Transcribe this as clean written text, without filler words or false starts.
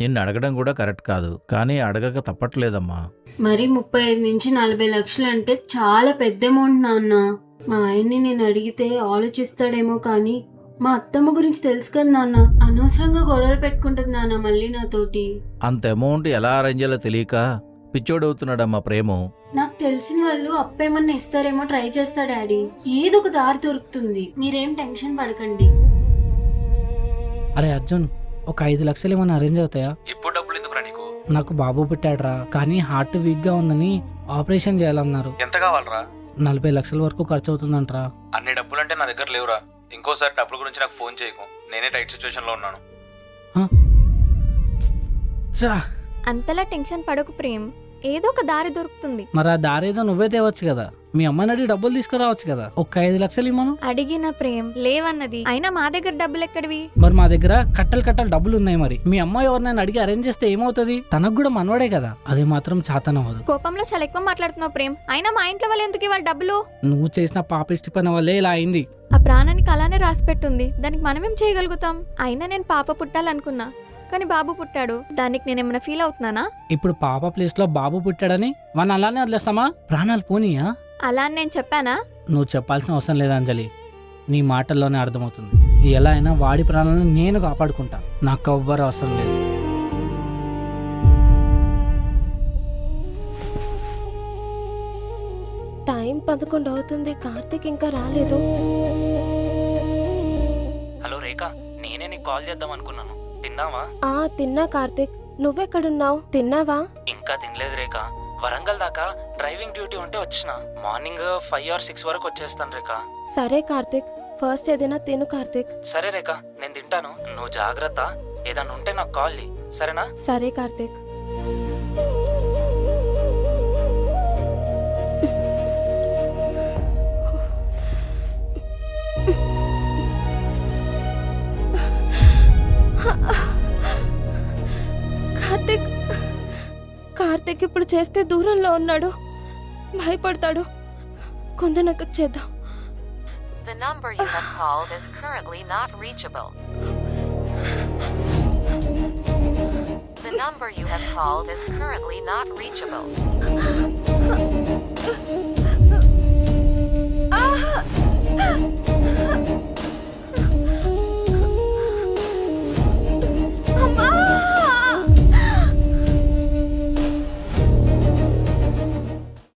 నిన్ను అడగడం కూడా కరెక్ట్ కాదు, కానీ అడగక తప్పట్లేదమ్మా. మరి 35 నుంచి 40 లక్షలు అంటే చాలా పెద్ద అమౌంట్ నాన్న. మా ఆయన్ని నేను అడిగితే ఆలోచిస్తాడేమో కానీ మా అత్తమ్మ గురించి తెలుసు కదా నాన్న, అనవసరంగా గొడవలు పెట్టుకుంటుంది నాన్న మళ్ళీ నాతోటి. అంత అమౌంట్ ఎలా అరేంజ్ చేయాలో తెలియక పిచ్చోడవుతున్నాడమ్మా ప్రేము. నాకు తెలిసిన వాళ్ళు అప్పేమన్నా ఇస్తారేమో ట్రై చేస్తా డాడీ. ఏదో ఒక దారి దొరుకుతుంది, మీరేం టెన్షన్ పడకండి. అరే అర్జున్, ఒక 5 లక్షలు ఏమైనా అరేంజ్ అవుతాయా? ఇప్పుడు డబ్బులు ఎందుకురా నీకు? నాకు బాబు పుట్టాడురా, కానీ హార్ట్ వీక్గా ఉందని ఆపరేషన్ చేయాలన్నారు. ఎంత కావాలరా? 40 లక్షల వరకు ఖర్చు అవుతుందంటరా. అన్ని డబ్బులు అంటే నా దగ్గర లేవురా. ఇంకోసారి డబ్బుల గురించి నాకు ఫోన్ చేయకు, నేనే టైట్ సిచ్యువేషన్ లో ఉన్నాను. అంతలా టెన్షన్ పడకు ప్రేమ్, ఏదో ఒక దారి దొరుకుతుంది. మరి ఆ దారి ఏదో నువ్వే తేవచ్చు కదా, మీ అమ్మని అడిగి డబ్బులు తీసుకురావచ్చు కదా. ఒక 5 లక్షలు ఇమ్మను. అడిగిన ప్రేమ్ లేవన్నది, అయినా మా దగ్గర డబ్బులు ఎక్కడివి? మరి మా దగ్గర కట్టలు డబ్బులు ఉన్నాయి. మరి మీ అమ్మ ఎవరినైనా అడిగి అరేంజ్ చేస్తే ఏమవుతుంది? తనకు కూడా మనవాడే కదా, అది మాత్రం చాతనవ్వదు. కోపంలో చాలా ఎక్కువ మాట్లాడుతున్నావు ప్రేమ్. అయినా మా ఇంట్లో వాళ్ళు ఎందుకు ఇవ్వాలి డబ్బులు? నువ్వు చేసిన పాపిష్టి పని వల్లే ఇలా అయింది. ఆ ప్రాణానికి అలానే రాసి పెట్టుంది, దానికి మనమేం చేయగలుగుతాం? అయినా నేను పాప పుట్టాలనుకున్నా, కానీ బాబు పుట్టాడు, దానికి నేనేమైనా ఫీల్ అవుతున్నానా? ఇప్పుడు పాప ప్లేస్ లో బాబు పుట్టాడని మనం అలానే వదిలేస్తామా? ప్రాణాలు పోనీయా? అలా అని నేను చెప్పానా? నువ్వు చెప్పాల్సిన అవసరం లేదు అంజలి, నీ మాటల్లోనే అర్థమవుతుంది. ఎలా అయినా వాడి ప్రాణాలను నేను కాపాడుకుంటా, నాకు ఎవ్వరు అవసరం లేదు. టైం 11 అవుతుంది, కార్తీక్ ఇంకా రాలేదు. హలో రేఖ, నేనే నీకు కాల్ చేద్దాం అనుకున్నాను. తిన్నావా? తిన్నా కార్తీక్, నువ్వెక్కడున్నావు? తిన్నావా? ఇంకా తినలేదు రేఖ. వరంగల్ దాకా డ్రైవింగ్ డ్యూటీ ఉంటే వచ్చిన. మార్నింగ్ 5 or 6 వరకు వచ్చేస్తాను రేఖ. సరే కార్తీక్, ఫస్ట్ ఏదైనా తిను కార్తీక్. సరే రేఖ, నేను తింటాను, నువ్వు జాగ్రత్త. ఏదన్నా ఉంటే నాకు కాల్ చేయి, సరేనా? సరే కార్తీక్. కార్తీక్ కార్తీక్ ఇప్పుడు చేస్తే దూరంలో ఉన్నాడు, భయపడతాడు. కొందనకు చేద్దాం. The number you have called is currently not reachable. The number you have called is currently not reachable.